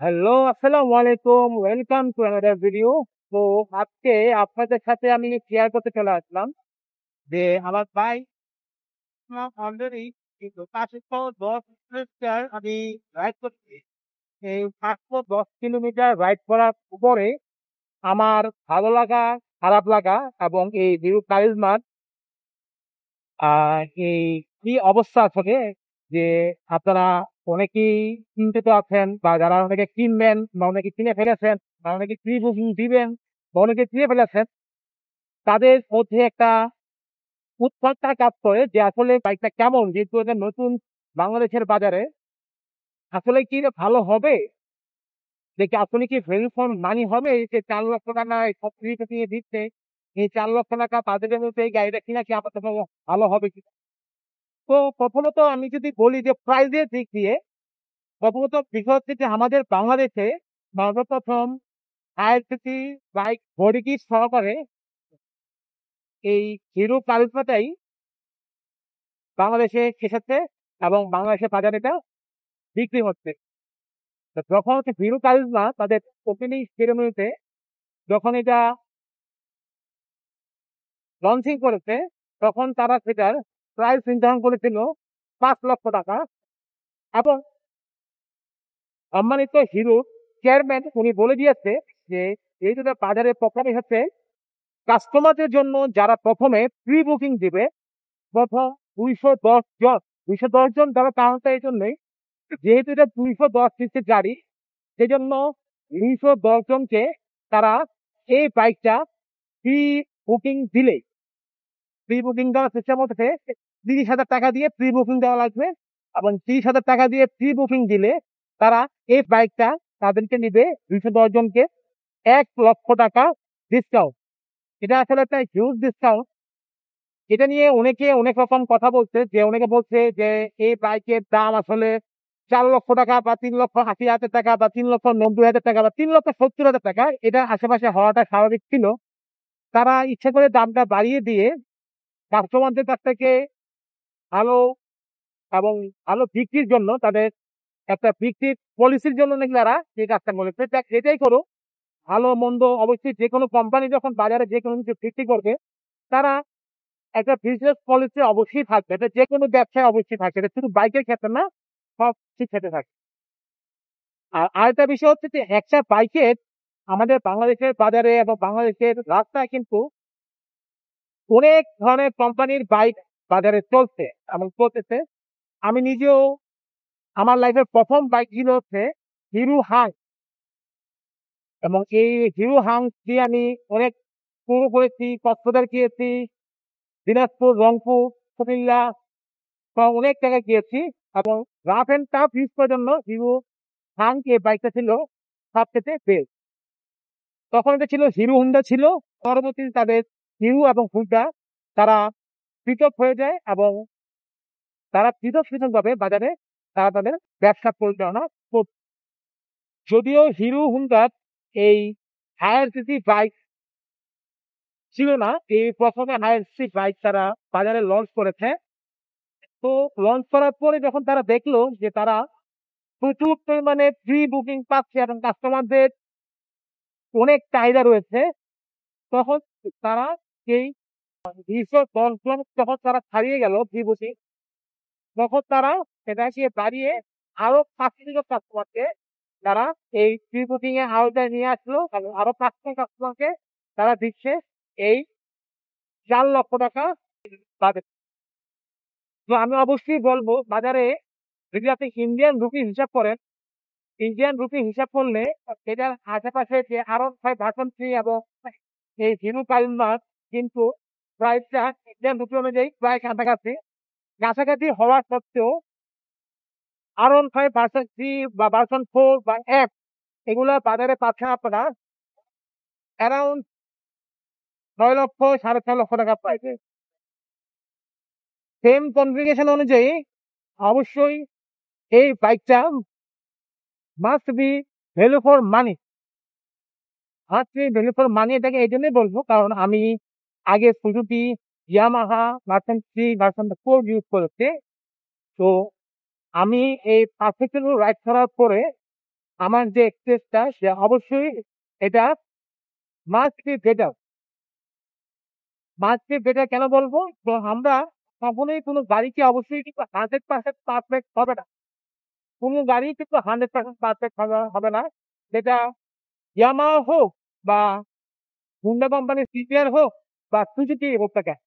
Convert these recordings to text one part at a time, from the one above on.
Hello, আসসালামু আলাইকুম। Welcome to another video. তো আজকে আপনাদের সাথে আমি শেয়ার করতে চলে আসলাম যে আমার বাইক অলরেডি কিন্তু 510 কিলোমিটার আমি রাইড করছি। এই 510 কিলোমিটার রাইড করার উপরে আমার ভালো লাগা, খারাপ লাগা এবং এই হিরো কারিজমার এই কি অবস্থা আসলে যে আপনারা অনেকেই চিন্তিত আছেন বা যারা অনেকে কিনবেন বা অনেকে কিনে ফেলেছেন বা অনেকে প্রি বুকিং দিবেন বা অনেকে কিনে ফেলেছেন, তাদের মধ্যে একটা উৎকণ্ঠা কাজ করে যে আসলে বাইকটা কেমন, যেহেতু এটা নতুন বাংলাদেশের বাজারে আসলে কি এটা ভালো হবে, দেখে আসলে কি ভ্যালু ফর মানি হবে, যে 4 লক্ষ টাকা সব ফ্রিতে দিয়ে দিচ্ছে, এই 4 লক্ষ টাকা বাজেটের মধ্যে এই গাড়িটা কিনা কি আপনার ভালো হবে কি? তো প্রথমত আমি যদি বলি যে প্রাইজের দিক দিয়ে, প্রথমত বিষয় হচ্ছে যে আমাদের বাংলাদেশে সর্বপ্রথম আইআরসিসি বাইক বডি কিট সহকারে এই হিরো কারিজমাটাই বাংলাদেশে এসেছে এবং বাংলাদেশের বাজারে এটা বিক্রি হচ্ছে। তো যখন হচ্ছে হিরো কারিজমা তাদের ওপেনিং সেরেমনিতে যখন এটা লঞ্চিং করেছে, তখন তারা সেটার প্রাইস নির্ধারণ করেছিল 5 লক্ষ টাকা। এবং সম্মানিত হিরো চেয়ারম্যান উনি বলে দিয়েছে যে এই যে বাজারে প্রথমে হচ্ছে কাস্টমারদের জন্য, যারা প্রথমে প্রি বুকিং দিবে, প্রথম 210 জন, 210 জন যারা কারণটা এই জন্যই, যেহেতু এটা 210 সিসির গাড়ি, সেজন্য 210 জনকে তারা এই বাইকটা প্রি বুকিং দিলে, প্রি বুকিং দেওয়ার সিস্টেম হচ্ছে 30,000 টাকা দিয়ে প্রি বুকিং দেওয়া লাগবে এবং 30,000 টাকা দিয়ে প্রি বুকিং দিলে তারা এই বাইকটা তাদেরকে নিবে 210 জনকে 1 লক্ষ টাকা ডিসকাউন্ট। এটা আসলে একটা হিউজ ডিসকাউন্ট। এটা নিয়ে অনেকে অনেক রকম কথা বলছে, যে অনেকে বলছে যে এই বাইকের দাম আসলে 4 লক্ষ টাকা বা 3,80,000 টাকা বা 3,90,000 টাকা বা 3,70,000 টাকা, এটা আশেপাশে হওয়াটা স্বাভাবিক ছিল। তারা ইচ্ছা করে দামটা বাড়িয়ে দিয়ে কাস্টমারদের কাছ থেকে ভালো এবং ভালো বিক্রির জন্য, তাদের একটা বিক্রির পলিসির জন্য নাকি তারা এই কাজটা করেছে। দেখ, যেটাই করো, ভালো মন্দ অবশ্যই যে কোনো কোম্পানি যখন বাজারে যে কোনো কিছু বিক্রি করবে, তারা একটা বিজনেস পলিসি অবশ্যই থাকবে। এটা যে কোনো ব্যবসায় অবশ্যই থাকে, এটা শুধু বাইকের ক্ষেত্রে না, সব কিছু ক্ষেত্রে থাকে। আর আরেকটা বিষয় হচ্ছে যে একটা বাইকের আমাদের বাংলাদেশের বাজারে এবং বাংলাদেশের রাস্তায় কিন্তু অনেক ধরনের কোম্পানির বাইক বাজারে চলছে এবং চলতেছে। আমি নিজেও আমার লাইফের প্রথম বাইক ছিল হচ্ছে হিরো হাং, এবং এই হিরো হাং দিয়ে আমি অনেক ট্যুর করেছি, কক্সবাজার গিয়েছি, দিনাজপুর, রংপুর, কুমিল্লা সহ অনেক জায়গায় গিয়েছি। এবং রাফ এন্ড টাফ ইউজ করার জন্য হিরো হাং এই বাইকটা ছিল সবচেয়ে বেস্ট। তখন এটা ছিল হিরো হুন্ডা ছিল, পরবর্তীতে তাদের হিরো এবং হুন্ডা তারা পৃথক হয়ে যায় এবং তারা পৃথক পৃথক ভাবে বাজারে তারা তাদের ব্যবসা পরিচালনা করছে। যদিও হিরো হুন্ডার এই হায়ার সিসি বাইক ছিল না, এই প্রথমে হায়ার সিসি বাইক তারা বাজারে লঞ্চ করেছে। তো লঞ্চ করার পরে যখন তারা দেখলো যে তারা প্রচুর পরিমাণে প্রি বুকিং পাচ্ছে এবং কাস্টমারদের অনেক চাহিদা রয়েছে, তখন তারা সেই 210 জন যখন তারা ছাড়িয়ে গেল প্রি বুকিং, তখন তারা সেটাকে বাড়িয়ে আরো 5 জন কাস্টমারকে তারা এই প্রি বুকিং এর আওতায় নিয়ে আসলো এবং আরো 5 জন কাস্টমারকে তারা দিচ্ছে এই 4 লক্ষ টাকা বাজেট। তো আমি অবশ্যই বলবো, বাজারে যদি আপনি ইন্ডিয়ান রুপি হিসাব করেন, ইন্ডিয়ান রুপি হিসাব করলে এটার আশেপাশে যে আরো 5 ভার্সন 3 এবং এই হিরো কারিজমা কিন্তু প্রাইসটা ইন্ডিয়ান রুপি অনুযায়ী প্রায় কাছাকাছি কাছাকাছি হওয়া সত্ত্বেও R15 ভার্সন 3 বা ভার্সন 4 বা এফ, এগুলা বাজারে পাচ্ছেন আপনারা অ্যারাউন্ড 6 লক্ষ, 6.5 লক্ষ টাকা প্রাইসে। সেম কনফিগারেশন অনুযায়ী অবশ্যই এই বাইকটা must be value for money. Must be value for money, এটাকে এই জন্যই বলবো কারণ আমি আগে Suzuki Yamaha version 3 version 4 use করেছি। তো আমি এই পারফেকশন রাইড করার পরে আমার যে এক্সপ্রেসটা সে অবশ্যই এটা must be better. Must be better কেন বলবো? তো আমরা কখনোই কোনো গাড়িকে অবশ্যই কিন্তু 100% পারফেক্ট হবে না। কোনো গাড়ি কিন্তু 100% পারফেক্ট হবে না। সেটা ইয়ামাহা হোক বা হুন্ডা কোম্পানির সিপিআর হোক বা সুজুকি হোক না কেন,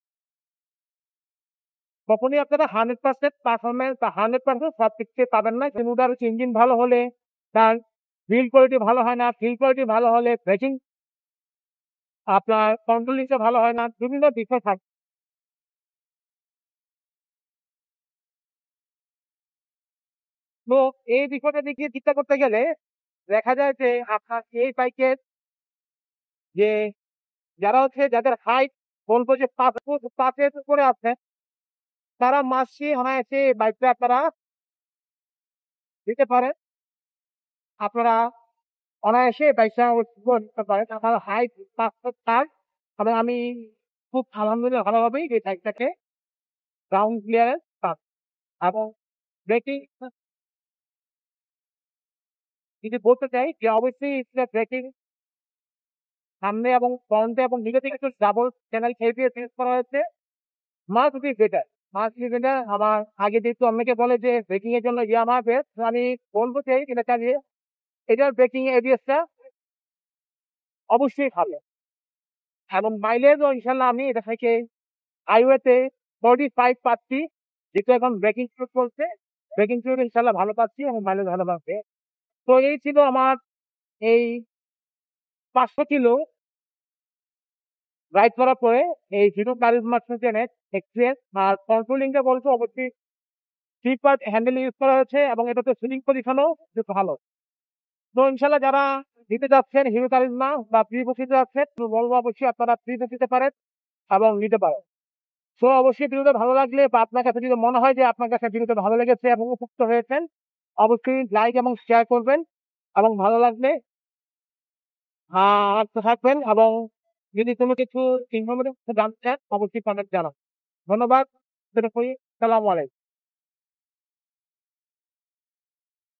কখনোই আপনারা 100% পারফরম্যান্স বা 100% সব দিক থেকে পাবেন না। যেমন ধরো ইঞ্জিন ভালো হলে তার বিল্ড কোয়ালিটি ভালো হয় না, ফিল্ড কোয়ালিটি ভালো হলে ব্রেকিং আপনার কন্ট্রোলিংটা ভালো হয় না, বিভিন্ন বিষয় থাকে। তো এই বিষয়টা দিকে চিন্তা করতে গেলে দেখা যায় যে আপনার এই বাইকের যে যারা হচ্ছে যাদের হাইট বলবো যে 5 ফুট 5 এর উপরে আছে, তারা মাসে অনায়াসে বাইকটা আপনারা দিতে পারেন। আপনারা অনায়াসে বাইকটা নিতে পারেন। আমার হাইট 5 ফুট 4 এবং আমি খুব আলহামদুলিল্লাহ ভালোভাবেই এই বাইকটাকে গ্রাউন্ড ক্লিয়ারেন্স পাব। এবং ব্রেকিং যদি বলতে চাই যে অবশ্যই ব্রেকিং সামনে এবং ফ্রন্টে এবং নিচে থেকে একটু ডাবল চ্যানেল খেয়ে চেঞ্জ করা হয়েছে। Must be better, must be better. আমার আগে যেহেতু অনেকে বলে যে ব্রেকিং এর জন্য ইয়ামাহা বেস্ট, আমি বলবো চাই এটা চালিয়ে এটার ব্রেকিং এবিএসটা অবশ্যই ভালো এবং মাইলেজও ইনশাল্লাহ আমি এটা থেকে হাইওয়েতে 45 পাচ্ছি, যেহেতু এখন ব্রেকিং পিরিয়ড চলছে। ব্রেকিং পিরিয়ড ইনশাল্লাহ ভালো পাচ্ছি এবং মাইলেজ ভালো পাচ্ছে। তো এই ছিল আমার এই 500 কিলো রাইড করার পরে এই হিরো কারিজমা ট্রেনের এক্সপিরিয়েন্স। আর কন্ট্রোলিংটা বলছো অবশ্যই থ্রি পার্ট হ্যান্ডেল ইউজ করা হয়েছে এবং এটাতে সুইং পজিশনও বেশ ভালো। তো ইনশাল্লাহ যারা নিতে যাচ্ছেন হিরো কারিজমা বা প্রি বুকিং যাচ্ছেন, তো বলবো অবশ্যই আপনারা প্রি বুক দিতে পারেন এবং নিতে পারেন। তো অবশ্যই ভিডিওটা ভালো লাগলে বা আপনার কাছে যদি মনে হয় যে আপনার কাছে ভিডিওটা ভালো লেগেছে এবং উপকৃত হয়েছেন, অবশ্যই লাইক এবং শেয়ার করবেন এবং ভালো লাগলে থাকবেন এবং যদি কোনো কিছু ইনফরমেটিভ জানতে চান অবশ্যই কমেন্ট জানান। ধন্যবাদ। সালামু আলাইকুম।